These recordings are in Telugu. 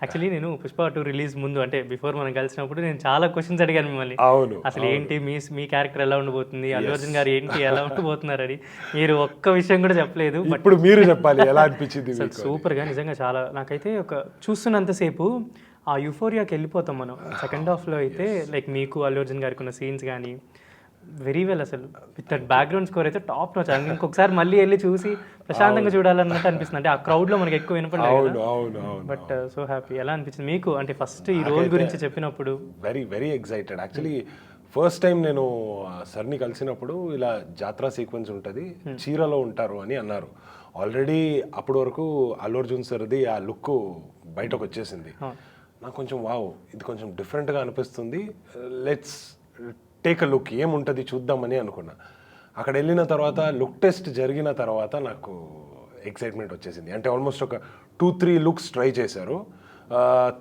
యాక్చువల్లీ నేను పుష్ప 2 రిలీజ్ ముందు అంటే బిఫోర్ మనం కలిసినప్పుడు నేను చాలా క్వశ్చన్స్ అడిగాను మిమ్మల్ని. అవును. అసలు ఏంటి మీ క్యారెక్టర్ ఎలా ఉండబోతుంది, అల్లు అర్జున్ గారు ఏంటి ఎలా ఉండబోతున్నారని మీరు ఒక్క విషయం కూడా చెప్పలేదు. ఇప్పుడు మీరు చెప్పాలి ఎలా అనిపించింది మీకు? సూపర్గా నిజంగా చాలా నాకైతే ఒక చూస్తున్నంతసేపు ఆ యూఫోరియాకి వెళ్ళిపోతాం మనం. సెకండ్ హాఫ్లో అయితే లైక్ మీకు అల్లు అర్జున్ గారికి ఉన్న సీన్స్ కానీ వెరీ వెల్, అసలు విత్ దట్ బ్యాక్గ్రౌండ్ స్కోర్ అయితే టాప్ నోచ్. ఇంకొకసారి మళ్ళీ వెళ్ళి చూసి ప్రశాంతంగా చూడాలన్నట్టు అనిపిస్తుంది. అంటే ఆ క్రౌడ్లో మనకి ఎక్కువ వినపడలేదు, బట్ సో హ్యాపీ. ఎలా అనిపించింది మీకు అంటే ఫస్ట్ ఈ రోల్ గురించి చెప్పినప్పుడు? Very very excited. Actually first time నేను సార్ని కలిసినప్పుడు ఇలా జాత్రా సీక్వెన్స్ ఉంటుంది, చీరలో ఉంటారు అని అన్నారు. ఆల్రెడీ అప్పటి వరకు అల్లు అర్జున్ సార్ది ఆ లుక్ బయటకు వచ్చేసింది. నాకు కొంచెం వావ్, ఇది కొంచెం డిఫరెంట్గా అనిపిస్తుంది, లెట్స్ టేక్ అ లుక్, ఏముంటుంది చూద్దామని అనుకున్నా. అక్కడ వెళ్ళిన తర్వాత లుక్ టెస్ట్ జరిగిన తర్వాత నాకు ఎక్సైట్మెంట్ వచ్చేసింది. అంటే ఆల్మోస్ట్ ఒక 2-3 లుక్స్ ట్రై చేశారు.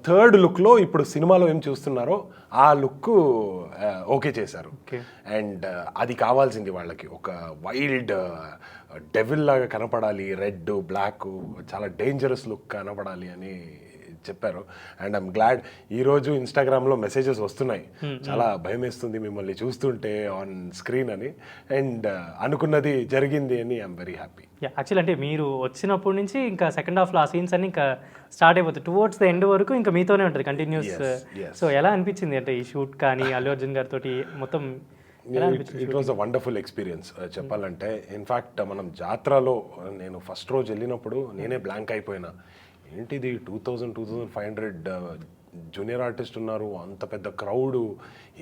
థర్డ్ లుక్లో ఇప్పుడు సినిమాలో ఏం చూస్తున్నారో ఆ లుక్ ఓకే చేశారు. అండ్ అది కావాల్సింది వాళ్ళకి, ఒక వైల్డ్ డెవిల్ లాగా కనపడాలి, రెడ్ బ్లాక్ చాలా డేంజరస్ లుక్ కనపడాలి అని చెప్పారు. అండ్ ఐమ్ గ్లాడ్ ఈరోజు ఇన్స్టాగ్రామ్లో మెసేజెస్ వస్తున్నాయి, చాలా భయం వేస్తుంది మిమ్మల్ని చూస్తుంటే ఆన్ స్క్రీన్ అని. అండ్ అనుకున్నది జరిగింది అని ఐఎమ్ వెరీ హ్యాపీ. యాక్చువల్ అంటే మీరు వచ్చినప్పటి నుంచి ఇంకా సెకండ్ హాఫ్లో ఆ సీన్స్ అన్ని ఇంకా స్టార్ట్ అయిపోతాయి, టువర్డ్స్ ద ఎండ్ వరకు ఇంకా మీతోనే ఉంటుంది కంటిన్యూస్. సో ఎలా అనిపించింది అంటే ఈ షూట్ కానీ అల్లు అర్జున్ గారితో మొత్తం? It was a wonderful experience చెప్పాలంటే. ఇన్ఫ్యాక్ట్ మనం జాత్రలో నేను ఫస్ట్ రోజు వెళ్ళినప్పుడు నేనే బ్లాంక్ అయిపోయినా, ఏంటిది 2,500 జూనియర్ ఆర్టిస్ట్ ఉన్నారు, అంత పెద్ద క్రౌడ్,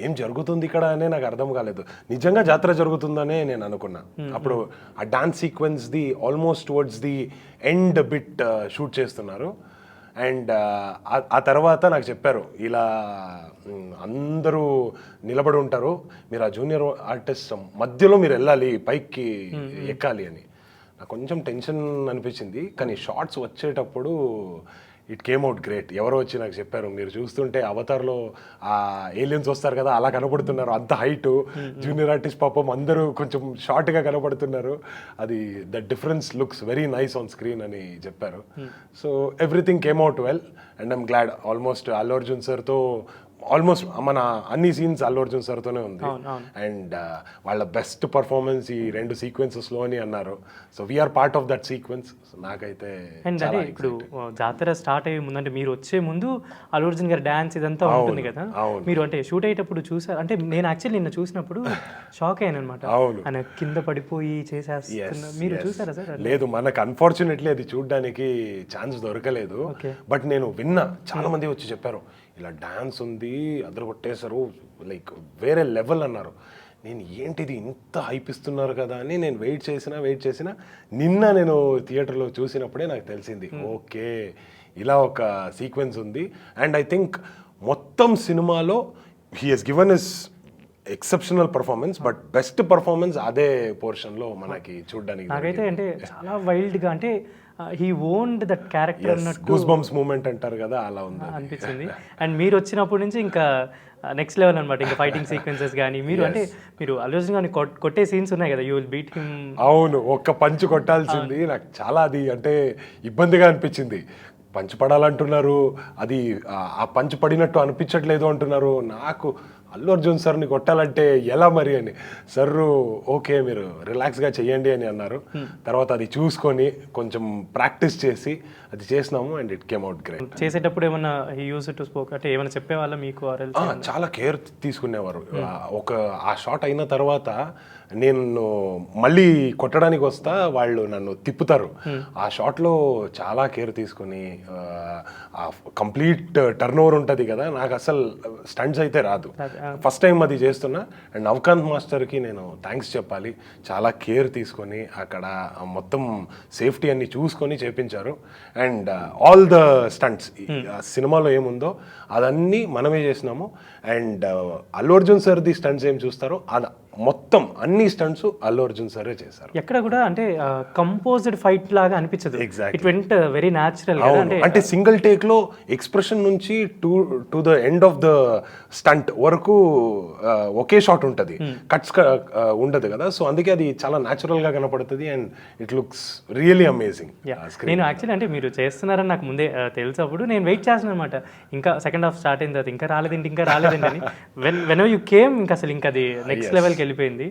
ఏం జరుగుతుంది ఇక్కడ అనే నాకు అర్థం కాలేదు. నిజంగా జాతర జరుగుతుందనే నేను అనుకున్నా. అప్పుడు ఆ డాన్స్ సీక్వెన్స్ది almost towards the end bit shoot చేస్తున్నారు. అండ్ ఆ తర్వాత నాకు చెప్పారు, ఇలా అందరూ నిలబడి ఉంటారు, మీరు ఆ జూనియర్ ఆర్టిస్ట్ మధ్యలో మీరు వెళ్ళాలి, పైకి ఎక్కాలి అని. నాకు కొంచెం టెన్షన్ అనిపించింది, కానీ షార్ట్స్ వచ్చేటప్పుడు ఇట్ కేమ్ అవుట్ గ్రేట్. ఎవరో వచ్చి నాకు చెప్పారు, మీరు చూస్తుంటే అవతార్లో ఆ ఏలియన్స్ వస్తారు కదా అలా కనపడుతున్నారు, అంత హైట్ జూనియర్ ఆర్టిస్ట్ పాపం అందరూ కొంచెం షార్ట్గా కనపడుతున్నారు, అది the difference looks very nice on screen అని చెప్పారు. So everything came out well and I'm glad. Almost Allu Arjun సార్తో ఆల్మోస్ట్ మన అన్ని సీన్స్ అల్లు అర్జున్ సార్తోనే ఉంది. అండ్ వాళ్ళ బెస్ట్ పర్ఫార్మెన్స్ ఈ 2 సీక్వెన్సెస్లో అని అన్నారు. So we are part of that sequence. నాకైతే అండ్ అంటే ఇప్పుడు జాతర స్టార్ట్ అయ్యే ముందు అంటే మీరు వచ్చే ముందు అల్లు అర్జున్ గారి డాన్స్ ఇదంతా ఉంటుంది కదా, మీరు అంటే షూట్ అయ్యేటప్పుడు చూసారు? అంటే నేను యాక్చువల్లీ నిన్న చూసినప్పుడు షాక్ అయ్యాను అనమాట, ఆయన కింద పడిపోయి చేసేస్తున్నా. మీరు చూసారా సార్? లేదు, మనకు అన్ఫార్చునేట్లీ అది చూడడానికి ఛాన్స్ దొరకలేదు. బట్ నేను విన్నా, చాలా మంది వచ్చి చెప్పారు ఇలా డ్యాన్స్ ఉంది, అందరూ కొట్టేశారు, లైక్ వేరే లెవెల్ అన్నారు. నేను ఏంటిది ఇంత హైప్ ఇస్తున్నారు కదా అని నేను వెయిట్ చేసిన నిన్న నేను థియేటర్లో చూసినప్పుడే నాకు తెలిసింది, ఓకే ఇలా ఒక సీక్వెన్స్ ఉంది. అండ్ ఐ థింక్ మొత్తం సినిమాలో he he's given his exceptional performance, but best performance అదే పోర్షన్లో మనకి చూడడానికి. నాకైతే అంటే చాలా వైల్డ్గా, అంటే హీ ఓన్డ్ దట్ క్యారెక్టర్ అన్నట్టు, గూస్ బంప్స్ మూమెంట్ అంటారు కదా, అలా ఉంది అనిపించింది. అండ్ మీరు వచ్చినప్పటి నుంచి ఇంకా నెక్స్ట్ లెవెల్ అనమాట, ఇంకా ఫైటింగ్ సీక్వెన్సెస్ కానీ మీరు అంటే మీరు అల్లు అర్జున్ గారిని కొట్టే సీన్స్ ఉన్నాయి కదా, యూ విల్ బీట్ హిమ్. అవును, ఒక్క పంచ్ కొట్టాల్సింది. నాకు చాలా అది అంటే ఇబ్బందిగా అనిపించింది. పంచ్ పడాలంటున్నారు, అది ఆ పంచ్ పడినట్టు అనిపించట్లేదు అంటున్నారు. నాకు అల్లు అర్జున్ సార్ని కొట్టాలంటే ఎలా మరి అని, సార్ ఓకే మీరు రిలాక్స్గా చెయ్యండి అని అన్నారు. తర్వాత అది చూసుకొని కొంచెం ప్రాక్టీస్ చేసి అది చేసినాము and it came out great. చేసేటప్పుడు ఏమన్నా యూజ్ టు స్పోక్ అంటే ఏమైనా చెప్పేవాళ్ళ మీకు? చాలా కేర్ తీసుకునేవారు. ఆ షాట్ అయిన తర్వాత నేను మళ్ళీ కొట్టడానికి వస్తా, వాళ్ళు నన్ను తిప్పుతారు. ఆ షాట్లో చాలా కేర్ తీసుకుని కంప్లీట్ టర్న్ ఓవర్ ఉంటుంది కదా, నాకు అసలు స్టంట్స్ అయితే రాదు, ఫస్ట్ టైం అది చేస్తున్నా. అండ్ నవకాంత్ మాస్టర్కి నేను థ్యాంక్స్ చెప్పాలి, చాలా కేర్ తీసుకొని అక్కడ మొత్తం సేఫ్టీ అన్ని చూసుకొని చేపించారు. అండ్ ఆల్ ద స్టంట్స్ సినిమాలో ఏముందో అదన్నీ మనమే చేసినాము. అండ్ అల్లు అర్జున్ సార్ది స్టంట్స్ ఏం చూస్తారో మొత్తం అన్ని స్టంట్స్ అల్లు అర్జున్ సరే చేశారు. ఎక్కడ కూడా అంటే కంపోజ్డ్ ఫైట్ లాగా అనిపించదు. Exactly. It went very natural. అంటే సింగిల్ టేక్ లో ఎక్స్ప్రెషన్ నుంచి to the end of the stunt వరకు ఒకే షాట్ ఉంటుంది, కట్స్ ఉండదు కదా. సో అందుకే అది చాలా న్యాచురల్ గా కనపడుతుంది and it looks really amazing. నేను యాక్చువల్లీ అంటే మీరు చేస్తున్నారని నాకు ముందే తెలిసినప్పుడు నేను వెయిట్ చేస్తున్నాను అనమాట. ఇంకా సెకండ్ హాఫ్ స్టార్ట్ అయిన తర్వాత ఇంకా రాలేదండి అని. వెన్ యూ కేమ్ ఇంకా అసలు ఇంకా అది నెక్స్ట్ లెవెల్కి వెళ్ళిపోయింది.